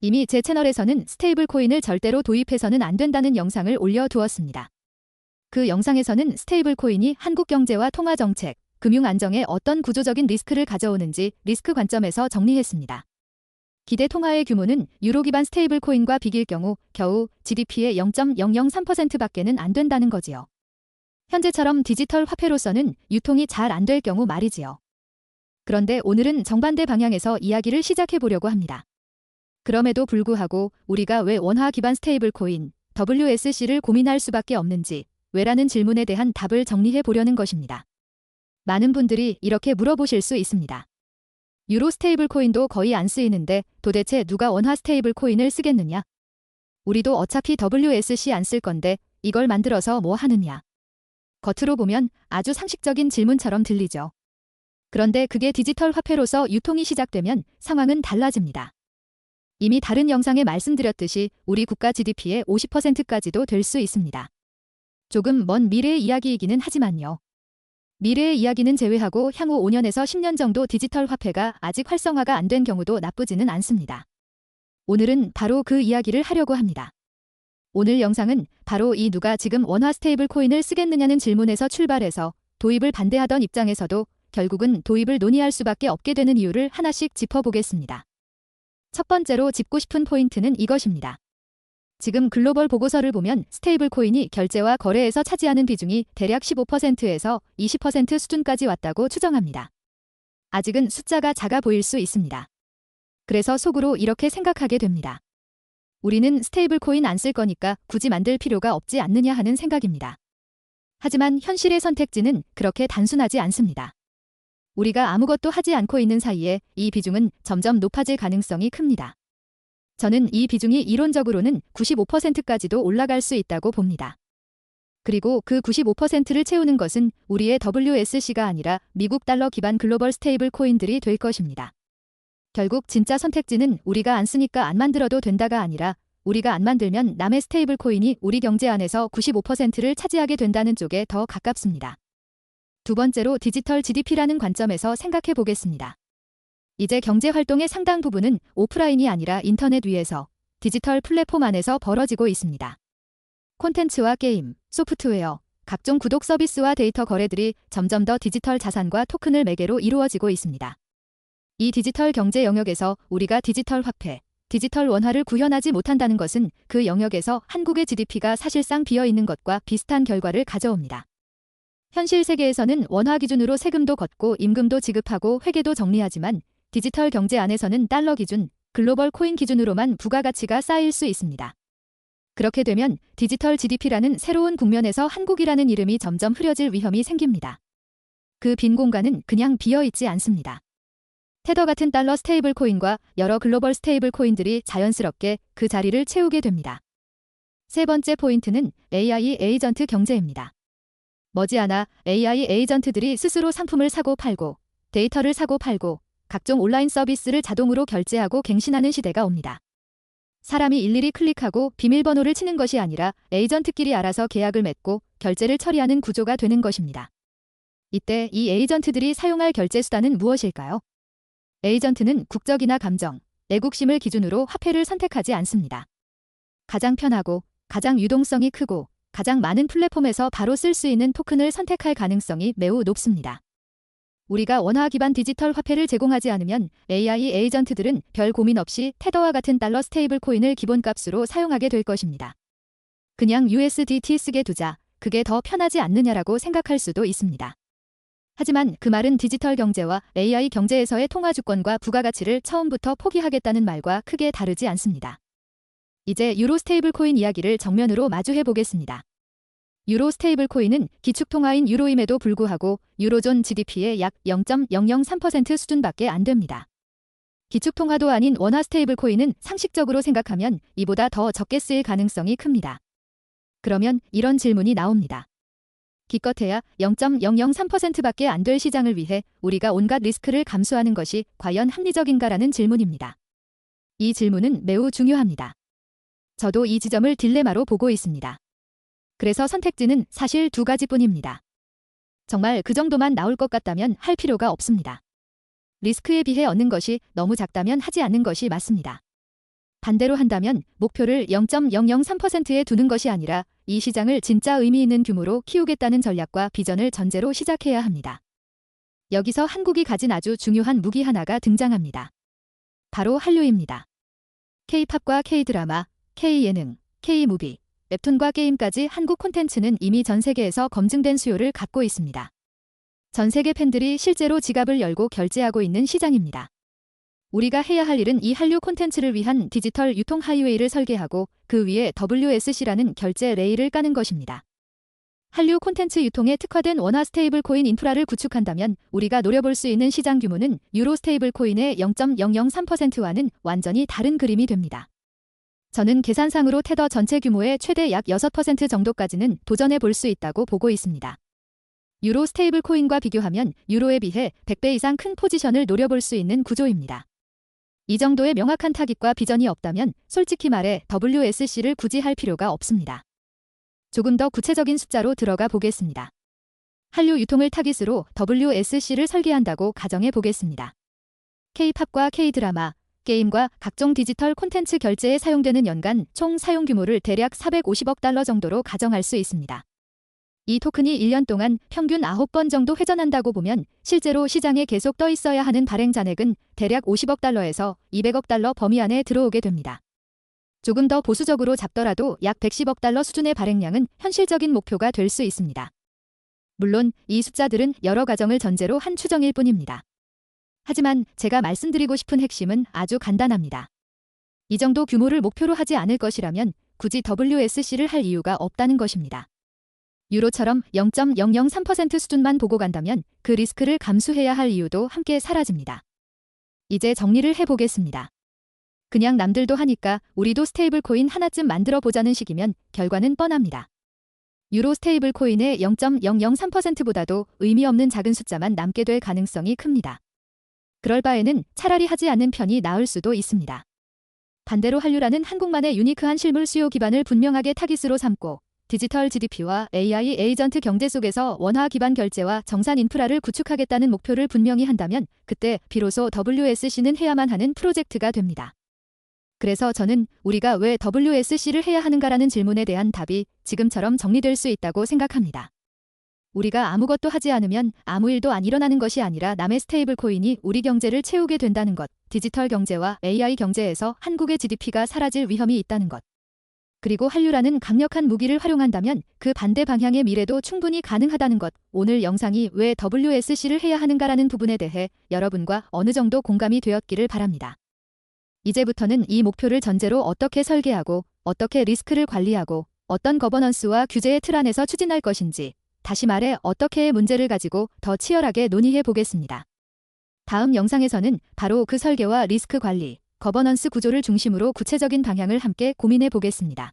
이미 제 채널에서는 스테이블 코인을 절대로 도입해서는 안 된다는 영상을 올려두었습니다. 그 영상에서는 스테이블 코인이 한국 경제와 통화 정책, 금융 안정에 어떤 구조적인 리스크를 가져오는지 리스크 관점에서 정리했습니다. 기대 통화의 규모는 유로 기반 스테이블 코인과 비길 경우 겨우 GDP의 0.003%밖에는 안 된다는 거지요. 현재처럼 디지털 화폐로서는 유통이 잘 안 될 경우 말이지요. 그런데 오늘은 정반대 방향에서 이야기를 시작해 보려고 합니다. 그럼에도 불구하고 우리가 왜 원화 기반 스테이블 코인, WSC를 고민할 수밖에 없는지, 왜라는 질문에 대한 답을 정리해 보려는 것입니다. 많은 분들이 이렇게 물어보실 수 있습니다. 유로 스테이블 코인도 거의 안 쓰이는데 도대체 누가 원화 스테이블 코인을 쓰겠느냐? 우리도 어차피 WSC 안 쓸 건데 이걸 만들어서 뭐 하느냐? 겉으로 보면 아주 상식적인 질문처럼 들리죠. 그런데 그게 디지털 화폐로서 유통이 시작되면 상황은 달라집니다. 이미 다른 영상에 말씀드렸듯이 우리 국가 GDP의 50%까지도 될 수 있습니다. 조금 먼 미래의 이야기이기는 하지만요. 미래의 이야기는 제외하고 향후 5년에서 10년 정도 디지털 화폐가 아직 활성화가 안 된 경우도 나쁘지는 않습니다. 오늘은 바로 그 이야기를 하려고 합니다. 오늘 영상은 바로 이 누가 지금 원화 스테이블 코인을 쓰겠느냐는 질문에서 출발해서 도입을 반대하던 입장에서도 결국은 도입을 논의할 수밖에 없게 되는 이유를 하나씩 짚어보겠습니다. 첫 번째로 짚고 싶은 포인트는 이것입니다. 지금 글로벌 보고서를 보면 스테이블 코인이 결제와 거래에서 차지하는 비중이 대략 15%에서 20% 수준까지 왔다고 추정합니다. 아직은 숫자가 작아 보일 수 있습니다. 그래서 속으로 이렇게 생각하게 됩니다. 우리는 스테이블 코인 안 쓸 거니까 굳이 만들 필요가 없지 않느냐 하는 생각입니다. 하지만 현실의 선택지는 그렇게 단순하지 않습니다. 우리가 아무것도 하지 않고 있는 사이에 이 비중은 점점 높아질 가능성이 큽니다. 저는 이 비중이 이론적으로는 95%까지도 올라갈 수 있다고 봅니다. 그리고 그 95%를 채우는 것은 우리의 WSC가 아니라 미국 달러 기반 글로벌 스테이블 코인들이 될 것입니다. 결국 진짜 선택지는 우리가 안 쓰니까 안 만들어도 된다가 아니라 우리가 안 만들면 남의 스테이블 코인이 우리 경제 안에서 95%를 차지하게 된다는 쪽에 더 가깝습니다. 두 번째로 디지털 GDP라는 관점에서 생각해 보겠습니다. 이제 경제활동의 상당 부분은 오프라인이 아니라 인터넷 위에서 디지털 플랫폼 안에서 벌어지고 있습니다. 콘텐츠와 게임, 소프트웨어, 각종 구독 서비스와 데이터 거래들이 점점 더 디지털 자산과 토큰을 매개로 이루어지고 있습니다. 이 디지털 경제 영역에서 우리가 디지털 화폐, 디지털 원화를 구현하지 못한다는 것은 그 영역에서 한국의 GDP가 사실상 비어있는 것과 비슷한 결과를 가져옵니다. 현실 세계에서는 원화 기준으로 세금도 걷고 임금도 지급하고 회계도 정리하지만 디지털 경제 안에서는 달러 기준, 글로벌 코인 기준으로만 부가가치가 쌓일 수 있습니다. 그렇게 되면 디지털 GDP라는 새로운 국면에서 한국이라는 이름이 점점 흐려질 위험이 생깁니다. 그 빈 공간은 그냥 비어있지 않습니다. 테더 같은 달러 스테이블 코인과 여러 글로벌 스테이블 코인들이 자연스럽게 그 자리를 채우게 됩니다. 세 번째 포인트는 AI 에이전트 경제입니다. 머지않아 AI 에이전트들이 스스로 상품을 사고 팔고 데이터를 사고 팔고 각종 온라인 서비스를 자동으로 결제하고 갱신하는 시대가 옵니다. 사람이 일일이 클릭하고 비밀번호를 치는 것이 아니라 에이전트끼리 알아서 계약을 맺고 결제를 처리하는 구조가 되는 것입니다. 이때 이 에이전트들이 사용할 결제 수단은 무엇일까요? 에이전트는 국적이나 감정, 애국심을 기준으로 화폐를 선택하지 않습니다. 가장 편하고 가장 유동성이 크고 가장 많은 플랫폼에서 바로 쓸 수 있는 토큰을 선택할 가능성이 매우 높습니다. 우리가 원화 기반 디지털 화폐를 제공하지 않으면 AI 에이전트들은 별 고민 없이 테더와 같은 달러 스테이블 코인을 기본값으로 사용하게 될 것입니다. 그냥 USDT 쓰게 두자, 그게 더 편하지 않느냐라고 생각할 수도 있습니다. 하지만 그 말은 디지털 경제와 AI 경제에서의 통화 주권과 부가가치를 처음부터 포기하겠다는 말과 크게 다르지 않습니다. 이제 유로 스테이블 코인 이야기를 정면으로 마주해 보겠습니다. 유로 스테이블 코인은 기축통화인 유로임에도 불구하고 유로존 GDP의 약 0.003% 수준밖에 안 됩니다. 기축통화도 아닌 원화 스테이블 코인은 상식적으로 생각하면 이보다 더 적게 쓰일 가능성이 큽니다. 그러면 이런 질문이 나옵니다. 기껏해야 0.003%밖에 안 될 시장을 위해 우리가 온갖 리스크를 감수하는 것이 과연 합리적인가라는 질문입니다. 이 질문은 매우 중요합니다. 저도 이 지점을 딜레마로 보고 있습니다. 그래서 선택지는 사실 두 가지뿐입니다. 정말 그 정도만 나올 것 같다면 할 필요가 없습니다. 리스크에 비해 얻는 것이 너무 작다면 하지 않는 것이 맞습니다. 반대로 한다면 목표를 0.003%에 두는 것이 아니라 이 시장을 진짜 의미 있는 규모로 키우겠다는 전략과 비전을 전제로 시작해야 합니다. 여기서 한국이 가진 아주 중요한 무기 하나가 등장합니다. 바로 한류입니다. K-팝과 K-드라마, K-예능, K-무비, 웹툰과 게임까지 한국 콘텐츠는 이미 전 세계에서 검증된 수요를 갖고 있습니다. 전 세계 팬들이 실제로 지갑을 열고 결제하고 있는 시장입니다. 우리가 해야 할 일은 이 한류 콘텐츠를 위한 디지털 유통 하이웨이를 설계하고 그 위에 WSC라는 결제 레일을 까는 것입니다. 한류 콘텐츠 유통에 특화된 원화 스테이블 코인 인프라를 구축한다면 우리가 노려볼 수 있는 시장 규모는 유로 스테이블 코인의 0.003%와는 완전히 다른 그림이 됩니다. 저는 계산상으로 테더 전체 규모의 최대 약 6% 정도까지는 도전해 볼 수 있다고 보고 있습니다. 유로 스테이블 코인과 비교하면 유로에 비해 100배 이상 큰 포지션을 노려볼 수 있는 구조입니다. 이 정도의 명확한 타깃과 비전이 없다면 솔직히 말해 WSC를 굳이 할 필요가 없습니다. 조금 더 구체적인 숫자로 들어가 보겠습니다. 한류 유통을 타깃으로 WSC를 설계한다고 가정해 보겠습니다. K-팝과 K-드라마, 게임과 각종 디지털 콘텐츠 결제에 사용되는 연간 총 사용 규모를 대략 450억 달러 정도로 가정할 수 있습니다. 이 토큰이 1년 동안 평균 9번 정도 회전한다고 보면 실제로 시장에 계속 떠 있어야 하는 발행 잔액은 대략 50억 달러에서 200억 달러 범위 안에 들어오게 됩니다. 조금 더 보수적으로 잡더라도 약 110억 달러 수준의 발행량은 현실적인 목표가 될 수 있습니다. 물론 이 숫자들은 여러 가정을 전제로 한 추정일 뿐입니다. 하지만 제가 말씀드리고 싶은 핵심은 아주 간단합니다. 이 정도 규모를 목표로 하지 않을 것이라면 굳이 WSC를 할 이유가 없다는 것입니다. 유로처럼 0.003% 수준만 보고 간다면 그 리스크를 감수해야 할 이유도 함께 사라집니다. 이제 정리를 해보겠습니다. 그냥 남들도 하니까 우리도 스테이블 코인 하나쯤 만들어 보자는 식이면 결과는 뻔합니다. 유로 스테이블 코인의 0.003%보다도 의미 없는 작은 숫자만 남게 될 가능성이 큽니다. 그럴 바에는 차라리 하지 않는 편이 나을 수도 있습니다. 반대로 한류라는 한국만의 유니크한 실물 수요 기반을 분명하게 타깃으로 삼고 디지털 GDP와 AI 에이전트 경제 속에서 원화 기반 결제와 정산 인프라를 구축하겠다는 목표를 분명히 한다면 그때 비로소 WSC는 해야만 하는 프로젝트가 됩니다. 그래서 저는 우리가 왜 WSC를 해야 하는가라는 질문에 대한 답이 지금처럼 정리될 수 있다고 생각합니다. 우리가 아무것도 하지 않으면 아무 일도 안 일어나는 것이 아니라 남의 스테이블 코인이 우리 경제를 채우게 된다는 것, 디지털 경제와 AI 경제에서 한국의 GDP가 사라질 위험이 있다는 것. 그리고 한류라는 강력한 무기를 활용한다면 그 반대 방향의 미래도 충분히 가능하다는 것. 오늘 영상이 왜 WSC를 해야 하는가라는 부분에 대해 여러분과 어느 정도 공감이 되었기를 바랍니다. 이제부터는 이 목표를 전제로 어떻게 설계하고 어떻게 리스크를 관리하고 어떤 거버넌스와 규제의 틀 안에서 추진할 것인지, 다시 말해 어떻게의 문제를 가지고 더 치열하게 논의해 보겠습니다. 다음 영상에서는 바로 그 설계와 리스크 관리, 거버넌스 구조를 중심으로 구체적인 방향을 함께 고민해 보겠습니다.